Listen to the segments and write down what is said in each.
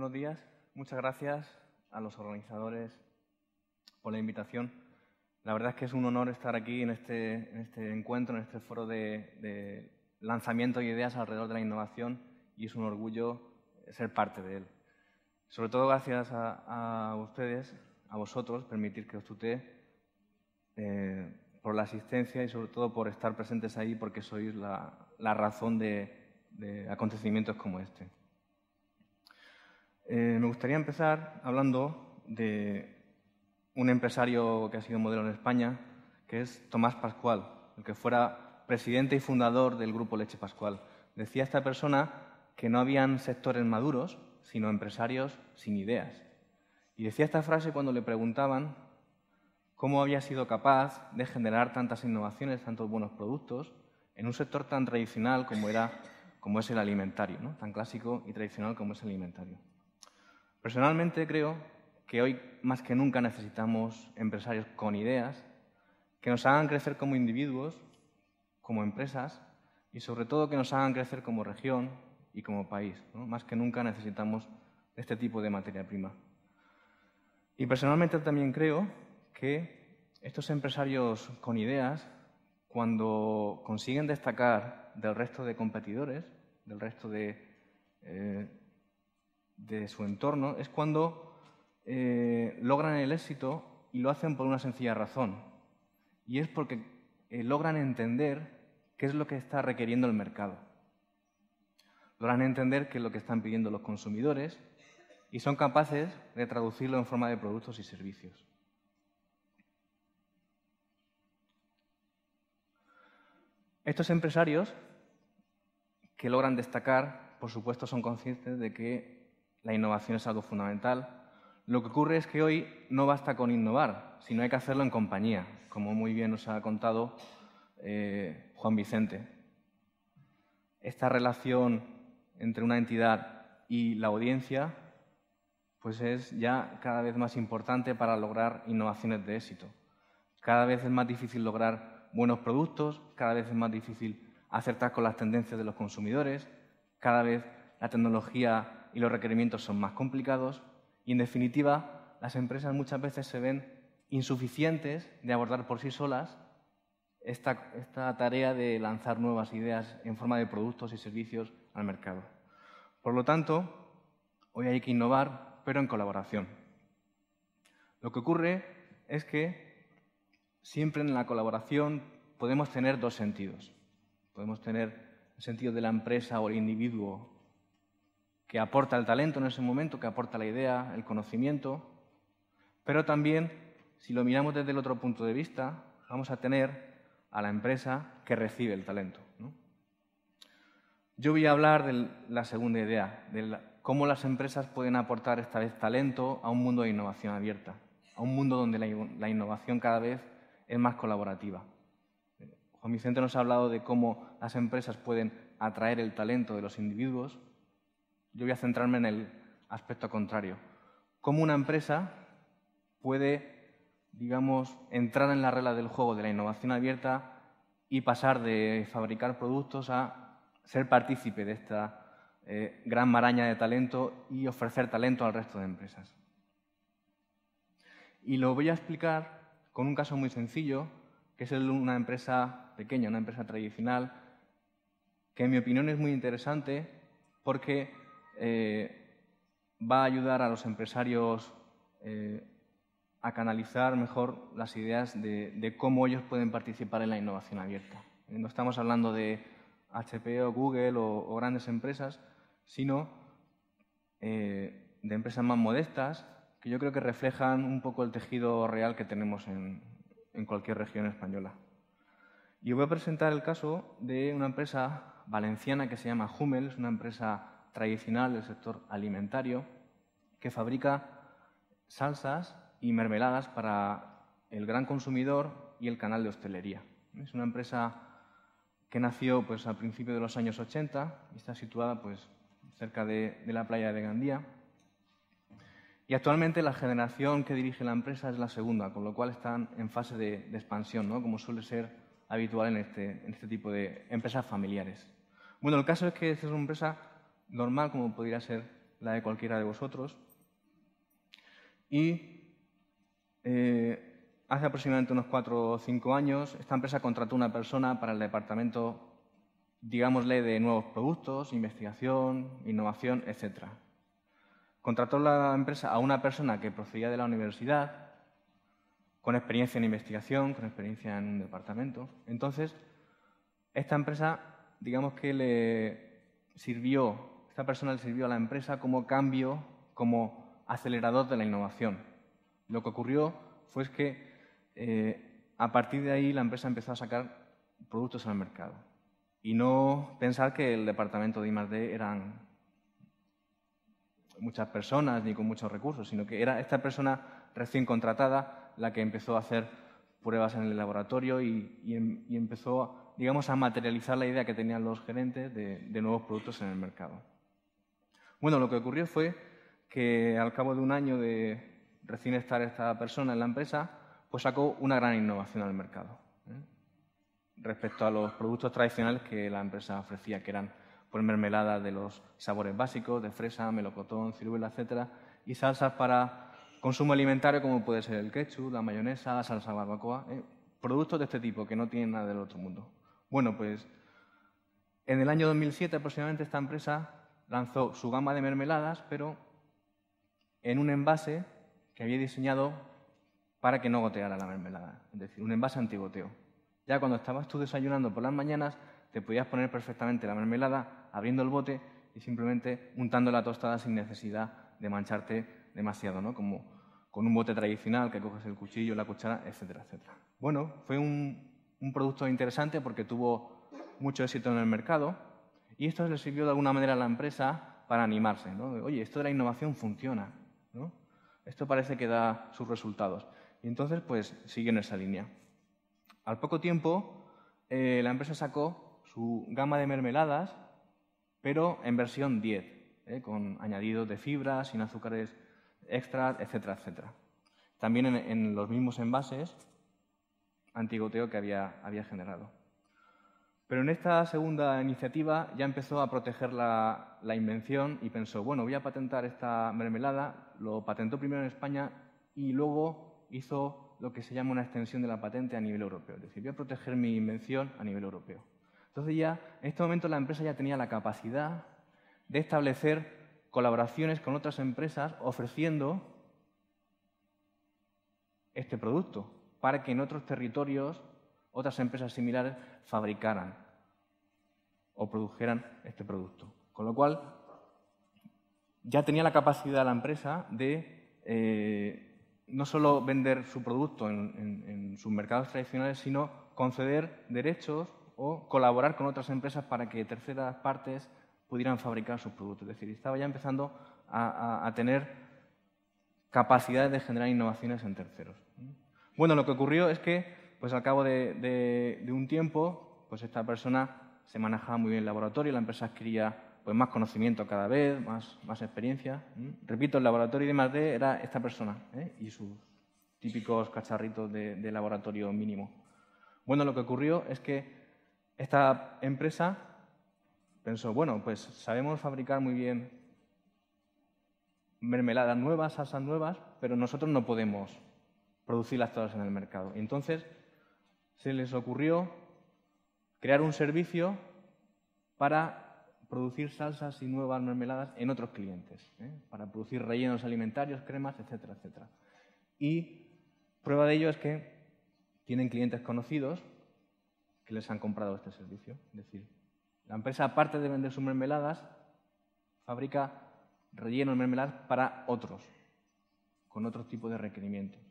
Buenos días. Muchas gracias a los organizadores por la invitación. La verdad es que es un honor estar aquí en este encuentro, en este foro de lanzamiento de ideas alrededor de la innovación, y es un orgullo ser parte de él. Sobre todo gracias a ustedes, a vosotros, permitir que os tutee, por la asistencia y sobre todo por estar presentes ahí, porque sois la razón de acontecimientos como este. Me gustaría empezar hablando de un empresario que ha sido modelo en España, que es Tomás Pascual, el que fuera presidente y fundador del Grupo Leche Pascual. Decía esta persona que no habían sectores maduros, sino empresarios sin ideas. Y decía esta frase cuando le preguntaban cómo había sido capaz de generar tantas innovaciones, tantos buenos productos, en un sector tan tradicional como es el alimentario, ¿no? Tan clásico y tradicional como es el alimentario. Personalmente creo que hoy más que nunca necesitamos empresarios con ideas que nos hagan crecer como individuos, como empresas y sobre todo que nos hagan crecer como región y como país, ¿no? Más que nunca necesitamos este tipo de materia prima. Y personalmente también creo que estos empresarios con ideas, cuando consiguen destacar del resto de competidores, del resto de su entorno, es cuando logran el éxito, y lo hacen por una sencilla razón. Y es porque logran entender qué es lo que está requiriendo el mercado. Logran entender qué es lo que están pidiendo los consumidores y son capaces de traducirlo en forma de productos y servicios. Estos empresarios que logran destacar, por supuesto, son conscientes de que la innovación es algo fundamental. Lo que ocurre es que hoy no basta con innovar, sino hay que hacerlo en compañía, como muy bien nos ha contado Juan Vicente. Esta relación entre una entidad y la audiencia pues es ya cada vez más importante para lograr innovaciones de éxito. Cada vez es más difícil lograr buenos productos, cada vez es más difícil acertar con las tendencias de los consumidores, cada vez la tecnología y los requerimientos son más complicados y, en definitiva, las empresas muchas veces se ven insuficientes de abordar por sí solas esta tarea de lanzar nuevas ideas en forma de productos y servicios al mercado. Por lo tanto, hoy hay que innovar, pero en colaboración. Lo que ocurre es que siempre en la colaboración podemos tener dos sentidos. Podemos tener el sentido de la empresa o el individuo que aporta el talento en ese momento, que aporta la idea, el conocimiento, pero también, si lo miramos desde el otro punto de vista, vamos a tener a la empresa que recibe el talento, ¿no? Yo voy a hablar de la segunda idea, de cómo las empresas pueden aportar esta vez talento a un mundo de innovación abierta, a un mundo donde la innovación cada vez es más colaborativa. Juan Vicente nos ha hablado de cómo las empresas pueden atraer el talento de los individuos. Yo voy a centrarme en el aspecto contrario. Cómo una empresa puede, digamos, entrar en la regla del juego de la innovación abierta y pasar de fabricar productos a ser partícipe de esta gran maraña de talento y ofrecer talento al resto de empresas. Y lo voy a explicar con un caso muy sencillo, que es el de una empresa pequeña, una empresa tradicional, que en mi opinión es muy interesante porque va a ayudar a los empresarios a canalizar mejor las ideas de cómo ellos pueden participar en la innovación abierta. No estamos hablando de HP o Google o grandes empresas, sino de empresas más modestas que yo creo que reflejan un poco el tejido real que tenemos en cualquier región española. Y voy a presentar el caso de una empresa valenciana que se llama Hummel, es una empresa tradicional del sector alimentario que fabrica salsas y mermeladas para el gran consumidor y el canal de hostelería. Es una empresa que nació pues, a principios de los años 80 y está situada pues, cerca de la playa de Gandía. Y actualmente la generación que dirige la empresa es la segunda, con lo cual están en fase de expansión, ¿no? Como suele ser habitual en este tipo de empresas familiares. Bueno, el caso es que esta es una empresa normal como podría ser la de cualquiera de vosotros. Y hace aproximadamente unos 4 o 5 años, esta empresa contrató una persona para el departamento, digámosle, de nuevos productos, investigación, innovación, etc. Contrató la empresa a una persona que procedía de la universidad, con experiencia en investigación, con experiencia en un departamento. Entonces, esta empresa, digamos que esta persona le sirvió a la empresa como cambio, como acelerador de la innovación. Lo que ocurrió fue que a partir de ahí la empresa empezó a sacar productos al mercado. Y no pensar que el departamento de I+D eran muchas personas ni con muchos recursos, sino que era esta persona recién contratada la que empezó a hacer pruebas en el laboratorio y empezó, digamos, a materializar la idea que tenían los gerentes de nuevos productos en el mercado. Bueno, lo que ocurrió fue que al cabo de un año de recién estar esta persona en la empresa, pues sacó una gran innovación al mercado, respecto a los productos tradicionales que la empresa ofrecía, que eran pues, mermeladas de los sabores básicos, de fresa, melocotón, ciruela, etcétera, y salsas para consumo alimentario como puede ser el ketchup, la mayonesa, la salsa barbacoa, productos de este tipo que no tienen nada del otro mundo. Bueno, pues en el año 2007 aproximadamente esta empresa lanzó su gama de mermeladas, pero en un envase que había diseñado para que no goteara la mermelada, es decir, un envase antigoteo. Ya cuando estabas tú desayunando por las mañanas, te podías poner perfectamente la mermelada abriendo el bote y simplemente untando la tostada sin necesidad de mancharte demasiado, ¿no? Como con un bote tradicional que coges el cuchillo, la cuchara, etcétera, etcétera. Bueno, fue un producto interesante porque tuvo mucho éxito en el mercado y esto le sirvió de alguna manera a la empresa para animarse, ¿no? Oye, esto de la innovación funciona, ¿no? Esto parece que da sus resultados. Y entonces, pues, sigue en esa línea. Al poco tiempo, la empresa sacó su gama de mermeladas, pero en versión 10, con añadidos de fibras, sin azúcares extras, etcétera, etcétera. También en los mismos envases antigoteo que había generado. Pero en esta segunda iniciativa ya empezó a proteger la invención y pensó, bueno, voy a patentar esta mermelada, lo patentó primero en España y luego hizo lo que se llama una extensión de la patente a nivel europeo. Es decir, voy a proteger mi invención a nivel europeo. Entonces ya, en este momento la empresa ya tenía la capacidad de establecer colaboraciones con otras empresas ofreciendo este producto para que en otros territorios otras empresas similares fabricaran o produjeran este producto. Con lo cual, ya tenía la capacidad la empresa de no solo vender su producto en sus mercados tradicionales, sino conceder derechos o colaborar con otras empresas para que terceras partes pudieran fabricar sus productos. Es decir, estaba ya empezando a tener capacidades de generar innovaciones en terceros. Bueno, lo que ocurrió es que, pues al cabo de un tiempo, pues esta persona se manejaba muy bien el laboratorio, la empresa adquiría pues, más conocimiento cada vez, más experiencia. Repito, el laboratorio de I+D era esta persona y sus típicos cacharritos de laboratorio mínimo. Bueno, lo que ocurrió es que esta empresa pensó, bueno, pues sabemos fabricar muy bien mermeladas nuevas, salsas nuevas, pero nosotros no podemos producirlas todas en el mercado. Entonces, se les ocurrió crear un servicio para producir salsas y nuevas mermeladas en otros clientes, para producir rellenos alimentarios, cremas, etcétera, etcétera. Y prueba de ello es que tienen clientes conocidos que les han comprado este servicio. Es decir, la empresa, aparte de vender sus mermeladas, fabrica rellenos de mermeladas para otros, con otro tipo de requerimientos.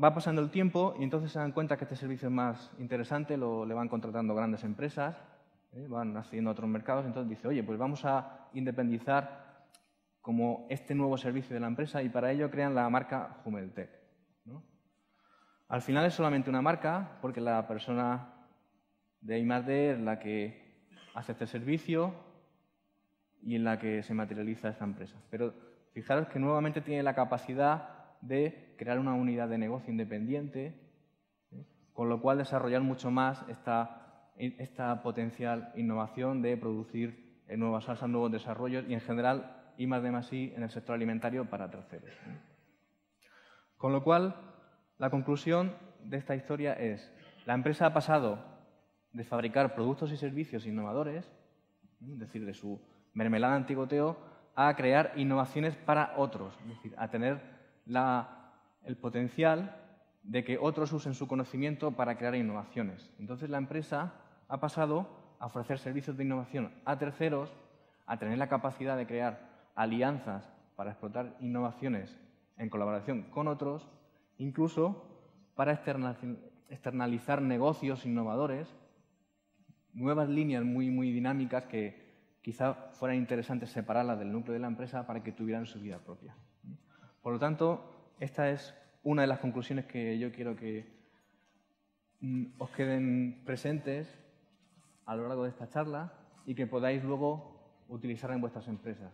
Va pasando el tiempo y entonces se dan cuenta que este servicio es más interesante, le van contratando grandes empresas, van haciendo otros mercados, entonces dice, oye, pues vamos a independizar como este nuevo servicio de la empresa y para ello crean la marca Humeltec, ¿no? Al final es solamente una marca porque la persona de I+D es la que hace este servicio y en la que se materializa esta empresa. Pero fijaros que nuevamente tiene la capacidad de crear una unidad de negocio independiente, con lo cual desarrollar mucho más esta esta potencial innovación de producir nuevas salsas, nuevos desarrollos y, en general, I+D+I en el sector alimentario para terceros. Con lo cual, la conclusión de esta historia es: la empresa ha pasado de fabricar productos y servicios innovadores, es decir, de su mermelada antigoteo, a crear innovaciones para otros, es decir, a tener el potencial de que otros usen su conocimiento para crear innovaciones. Entonces, la empresa ha pasado a ofrecer servicios de innovación a terceros, a tener la capacidad de crear alianzas para explotar innovaciones en colaboración con otros, incluso para externalizar negocios innovadores, nuevas líneas muy dinámicas que quizá fueran interesantes separarlas del núcleo de la empresa para que tuvieran su vida propia. Por lo tanto, esta es una de las conclusiones que yo quiero que os queden presentes a lo largo de esta charla y que podáis luego utilizar en vuestras empresas.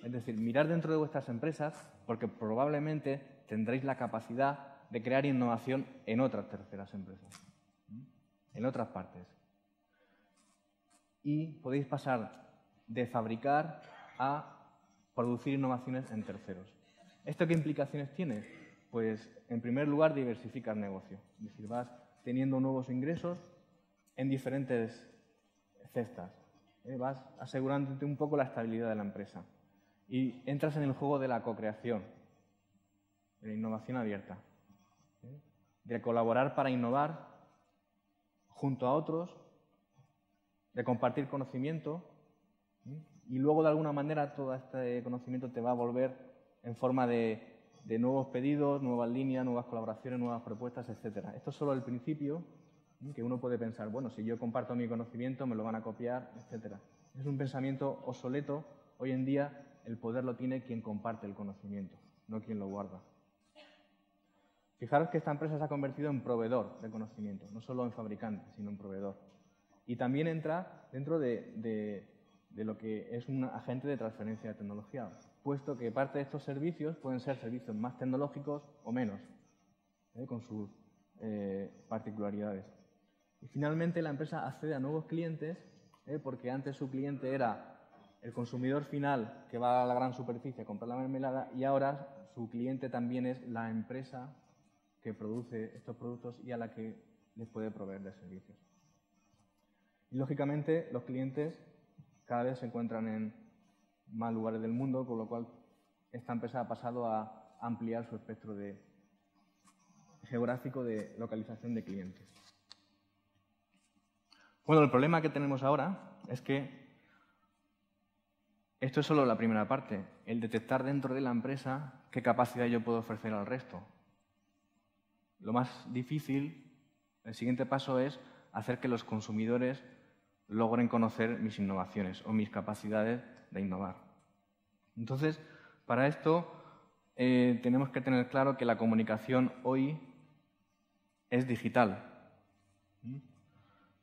Es decir, mirar dentro de vuestras empresas, porque probablemente tendréis la capacidad de crear innovación en otras terceras empresas, en otras partes. Y podéis pasar de fabricar a producir innovaciones en terceros. ¿Esto qué implicaciones tiene? Pues, en primer lugar, diversificas negocio. Es decir, vas teniendo nuevos ingresos en diferentes cestas. Vas asegurándote un poco la estabilidad de la empresa. Y entras en el juego de la co-creación, de la innovación abierta, de colaborar para innovar junto a otros, de compartir conocimiento, y luego, de alguna manera, todo este conocimiento te va a volver en forma de nuevos pedidos, nuevas líneas, nuevas colaboraciones, nuevas propuestas, etc. Esto es solo el principio, que uno puede pensar, bueno, si yo comparto mi conocimiento, me lo van a copiar, etc. Es un pensamiento obsoleto. Hoy en día, el poder lo tiene quien comparte el conocimiento, no quien lo guarda. Fijaros que esta empresa se ha convertido en proveedor de conocimiento, no solo en fabricante, sino en proveedor. Y también entra dentro de lo que es un agente de transferencia de tecnología, puesto que parte de estos servicios pueden ser servicios más tecnológicos o menos, con sus particularidades. Y finalmente, la empresa accede a nuevos clientes, porque antes su cliente era el consumidor final que va a la gran superficie a comprar la mermelada, y ahora su cliente también es la empresa que produce estos productos y a la que les puede proveer de servicios. Y, lógicamente, los clientes cada vez se encuentran en más lugares del mundo, con lo cual esta empresa ha pasado a ampliar su espectro geográfico de localización de clientes. Bueno, el problema que tenemos ahora es que esto es solo la primera parte, el detectar dentro de la empresa qué capacidad yo puedo ofrecer al resto. Lo más difícil, el siguiente paso, es hacer que los consumidores logren conocer mis innovaciones o mis capacidades de innovar. Entonces, para esto tenemos que tener claro que la comunicación hoy es digital.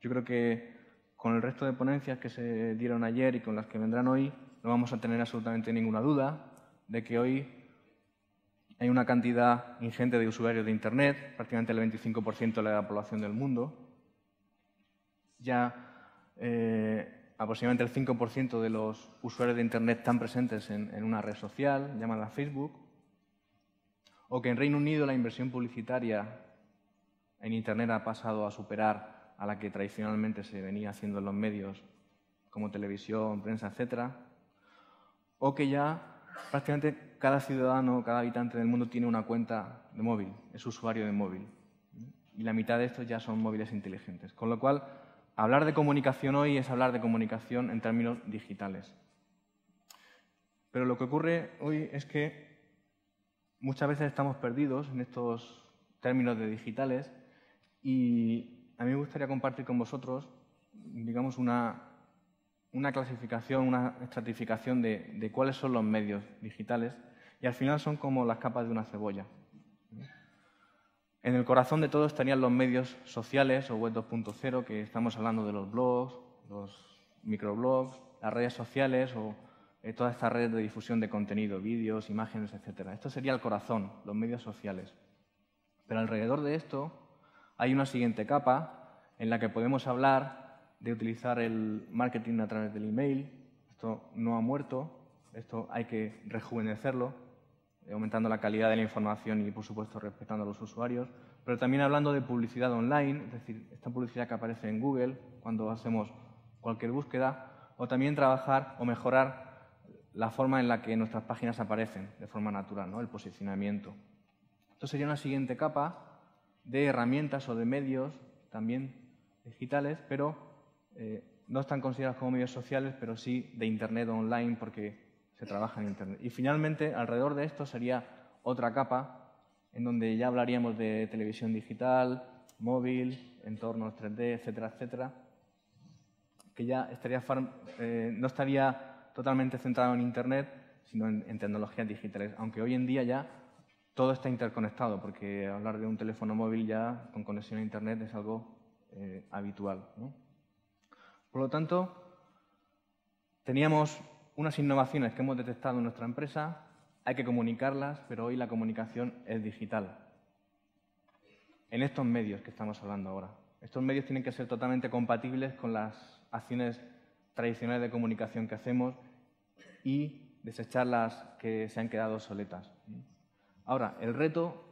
Yo creo que con el resto de ponencias que se dieron ayer y con las que vendrán hoy, no vamos a tener absolutamente ninguna duda de que hoy hay una cantidad ingente de usuarios de Internet, prácticamente el 25% de la población del mundo. Ya aproximadamente el 5% de los usuarios de Internet están presentes en una red social llamada Facebook, o que en Reino Unido la inversión publicitaria en Internet ha pasado a superar a la que tradicionalmente se venía haciendo en los medios como televisión, prensa, etc. O que ya prácticamente cada ciudadano, cada habitante del mundo tiene una cuenta de móvil, es usuario de móvil. Y la mitad de estos ya son móviles inteligentes. Con lo cual, hablar de comunicación hoy es hablar de comunicación en términos digitales. Pero lo que ocurre hoy es que muchas veces estamos perdidos en estos términos de digitales, y a mí me gustaría compartir con vosotros, digamos, una clasificación, una estratificación de cuáles son los medios digitales, y al final son como las capas de una cebolla. En el corazón de todo estarían los medios sociales o web 2.0, que estamos hablando de los blogs, los microblogs, las redes sociales o todas estas redes de difusión de contenido, vídeos, imágenes, etc. Esto sería el corazón, los medios sociales. Pero alrededor de esto hay una siguiente capa en la que podemos hablar de utilizar el marketing a través del email. Esto no ha muerto, esto hay que rejuvenecerlo, aumentando la calidad de la información y, por supuesto, respetando a los usuarios. Pero también hablando de publicidad online, es decir, esta publicidad que aparece en Google cuando hacemos cualquier búsqueda, o también trabajar o mejorar la forma en la que nuestras páginas aparecen de forma natural, ¿no? El posicionamiento. Esto sería una siguiente capa de herramientas o de medios también digitales, pero no están considerados como medios sociales, pero sí de Internet o online porque se trabaja en Internet. Y finalmente, alrededor de esto sería otra capa en donde ya hablaríamos de televisión digital, móvil, entornos 3D, etcétera, etcétera, que ya no estaría totalmente centrado en Internet, sino en tecnologías digitales, aunque hoy en día ya todo está interconectado, porque hablar de un teléfono móvil ya con conexión a Internet es algo habitual, ¿no? Por lo tanto, teníamos unas innovaciones que hemos detectado en nuestra empresa, hay que comunicarlas, pero hoy la comunicación es digital. En estos medios que estamos hablando ahora. Estos medios tienen que ser totalmente compatibles con las acciones tradicionales de comunicación que hacemos y desechar las que se han quedado obsoletas. Ahora, el reto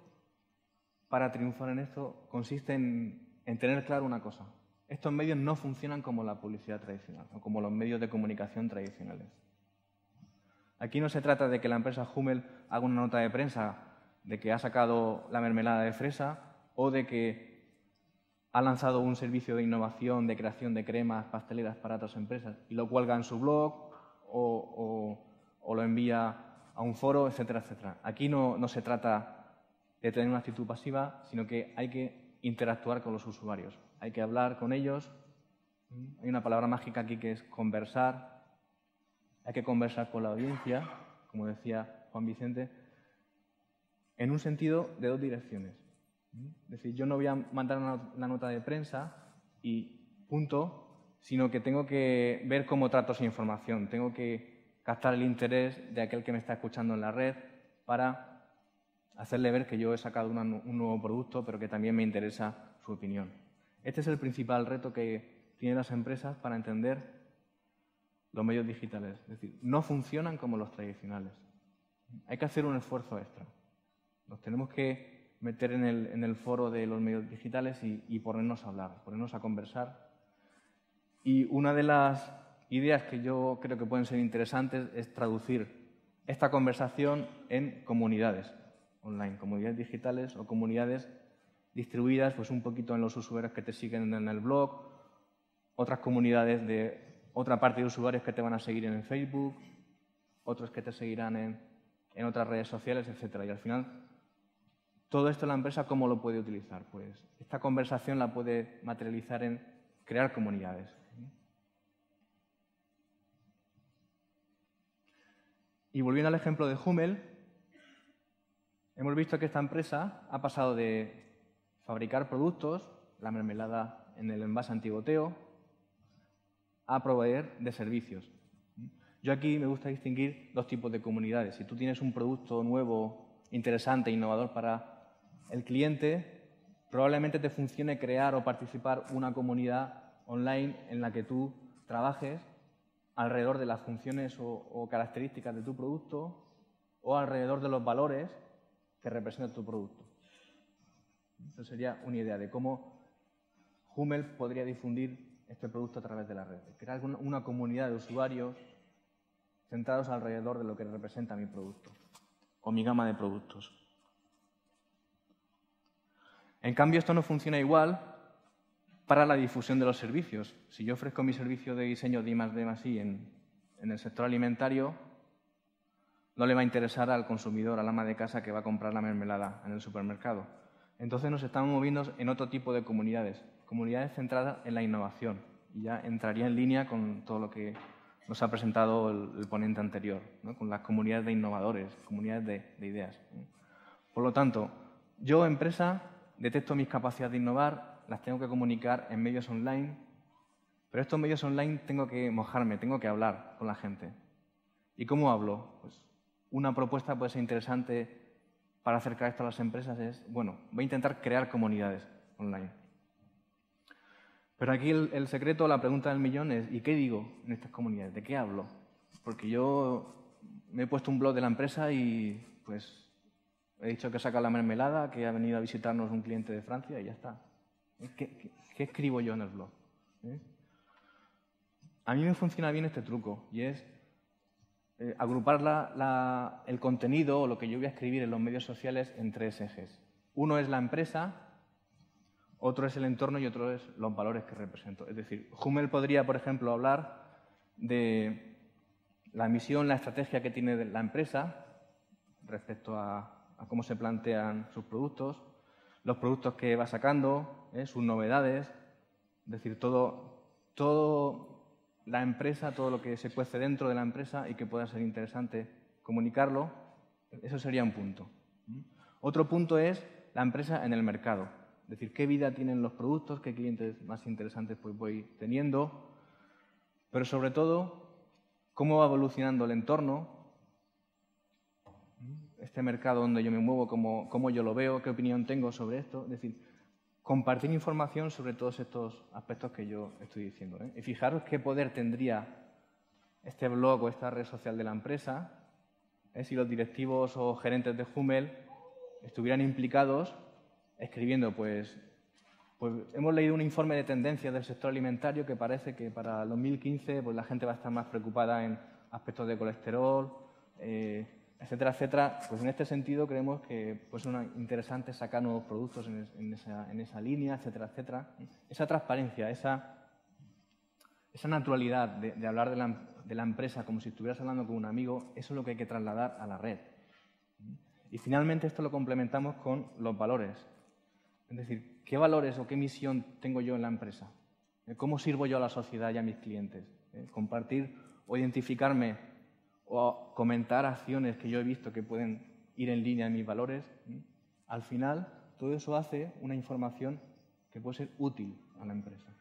para triunfar en esto consiste en tener claro una cosa. Estos medios no funcionan como la publicidad tradicional o como los medios de comunicación tradicionales. Aquí no se trata de que la empresa Hummel haga una nota de prensa de que ha sacado la mermelada de fresa o de que ha lanzado un servicio de innovación, de creación de cremas pasteleras para otras empresas y lo cuelga en su blog o lo envía a un foro, etcétera, etcétera. Aquí no se trata de tener una actitud pasiva, sino que hay que interactuar con los usuarios. Hay que hablar con ellos. Hay una palabra mágica aquí que es conversar. Hay que conversar con la audiencia, como decía Juan Vicente, en un sentido de dos direcciones. Es decir, yo no voy a mandar una nota de prensa y punto, sino que tengo que ver cómo trato esa información. Tengo que captar el interés de aquel que me está escuchando en la red para hacerle ver que yo he sacado un nuevo producto, pero que también me interesa su opinión. Este es el principal reto que tienen las empresas para entender los medios digitales. Es decir, no funcionan como los tradicionales. Hay que hacer un esfuerzo extra. Nos tenemos que meter en el foro de los medios digitales y ponernos a hablar, ponernos a conversar. Y una de las ideas que yo creo que pueden ser interesantes es traducir esta conversación en comunidades online, comunidades digitales o comunidades distribuidas pues un poquito en los usuarios que te siguen en el blog, otras comunidades de otra parte de usuarios que te van a seguir en el Facebook, otros que te seguirán en otras redes sociales, etcétera. Y al final, todo esto la empresa, ¿cómo lo puede utilizar? Pues esta conversación la puede materializar en crear comunidades. Y volviendo al ejemplo de Hummel, hemos visto que esta empresa ha pasado de fabricar productos, la mermelada en el envase antigoteo, a proveer de servicios. Yo aquí me gusta distinguir dos tipos de comunidades. Si tú tienes un producto nuevo, interesante, innovador para el cliente, probablemente te funcione crear o participar una comunidad online en la que tú trabajes alrededor de las funciones o características de tu producto o alrededor de los valores que representa tu producto. Eso sería una idea de cómo Hummel podría difundir este producto a través de la red. Crear una comunidad de usuarios centrados alrededor de lo que representa mi producto o mi gama de productos. En cambio, esto no funciona igual para la difusión de los servicios. Si yo ofrezco mi servicio de diseño de I+D+I en el sector alimentario, no le va a interesar al consumidor, al ama de casa que va a comprar la mermelada en el supermercado. Entonces nos estamos moviendo en otro tipo de comunidades, comunidades centradas en la innovación. Y ya entraría en línea con todo lo que nos ha presentado el ponente anterior, ¿no? Con las comunidades de innovadores, comunidades de ideas, ¿no? Por lo tanto, yo, empresa, detecto mis capacidades de innovar, las tengo que comunicar en medios online, pero estos medios online tengo que mojarme, tengo que hablar con la gente. ¿Y cómo hablo? Pues una propuesta puede ser interesante para acercar esto a las empresas es, bueno, voy a intentar crear comunidades online. Pero aquí el secreto, la pregunta del millón es, ¿y qué digo en estas comunidades? ¿De qué hablo? Porque yo me he puesto un blog de la empresa y pues he dicho que saca la mermelada, que ha venido a visitarnos un cliente de Francia y ya está. ¿Qué escribo yo en el blog? A mí me funciona bien este truco y es agrupar el contenido o lo que yo voy a escribir en los medios sociales en 3 ejes. Uno es la empresa, otro es el entorno y otro es los valores que represento. Es decir, Hummel podría, por ejemplo, hablar de la misión, la estrategia que tiene la empresa respecto a cómo se plantean sus productos, los productos que va sacando, sus novedades, es decir, todo la empresa, todo lo que se cuece dentro de la empresa y que pueda ser interesante comunicarlo, eso sería un punto. Otro punto es la empresa en el mercado, es decir, qué vida tienen los productos, qué clientes más interesantes pues voy teniendo, pero sobre todo, cómo va evolucionando el entorno, este mercado donde yo me muevo, cómo yo lo veo, qué opinión tengo sobre esto, es decir, compartir información sobre todos estos aspectos que yo estoy diciendo. Y fijaros qué poder tendría este blog o esta red social de la empresa si los directivos o gerentes de Hummel estuvieran implicados escribiendo, pues hemos leído un informe de tendencias del sector alimentario que parece que para el 2015 pues, la gente va a estar más preocupada en aspectos de colesterol, etcétera, etcétera. Pues en este sentido creemos que pues, es interesante sacar nuevos productos en esa línea, etcétera, etcétera. Esa transparencia, esa naturalidad de hablar de la empresa como si estuvieras hablando con un amigo, eso es lo que hay que trasladar a la red. Y finalmente esto lo complementamos con los valores. Es decir, ¿qué valores o qué misión tengo yo en la empresa? ¿Cómo sirvo yo a la sociedad y a mis clientes? Compartir o identificarme o comentar acciones que yo he visto que pueden ir en línea en mis valores. Al final, todo eso hace una información que puede ser útil a la empresa.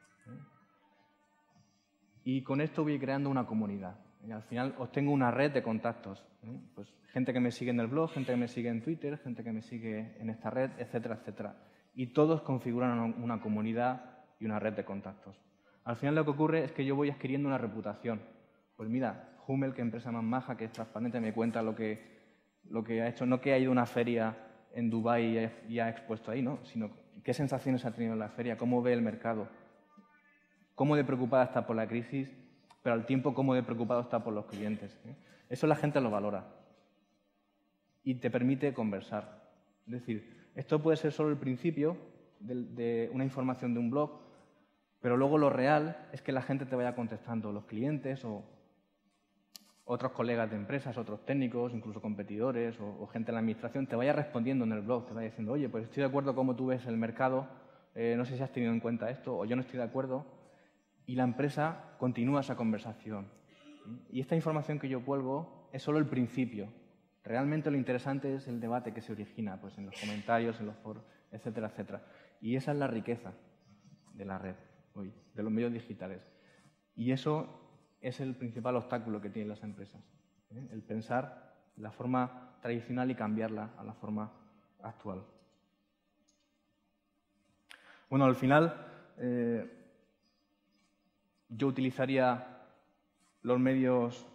Y con esto voy creando una comunidad. Y al final obtengo una red de contactos. Pues gente que me sigue en el blog, gente que me sigue en Twitter, gente que me sigue en esta red, etcétera, etcétera. Y todos configuran una comunidad y una red de contactos. Al final lo que ocurre es que yo voy adquiriendo una reputación. Pues mira, Hummel, que empresa más maja, que es transparente, me cuenta lo que ha hecho. No que ha ido a una feria en Dubái y ha expuesto ahí, ¿no? Sino qué sensaciones ha tenido en la feria, cómo ve el mercado, cómo de preocupada está por la crisis, pero al tiempo cómo de preocupado está por los clientes. Eso la gente lo valora y te permite conversar. Es decir, esto puede ser solo el principio de una información de un blog, pero luego lo real es que la gente te vaya contestando, los clientes o otros colegas de empresas, otros técnicos, incluso competidores o gente en la administración, te vaya respondiendo en el blog, te vaya diciendo, oye, pues estoy de acuerdo con cómo tú ves el mercado, no sé si has tenido en cuenta esto o yo no estoy de acuerdo, y la empresa continúa esa conversación. Y esta información que yo cuelgo es solo el principio. Realmente lo interesante es el debate que se origina pues, en los comentarios, en los foros, etcétera, etcétera. Y esa es la riqueza de la red hoy, de los medios digitales. Y eso es el principal obstáculo que tienen las empresas. El pensar la forma tradicional y cambiarla a la forma actual. Bueno, al final, yo utilizaría los medios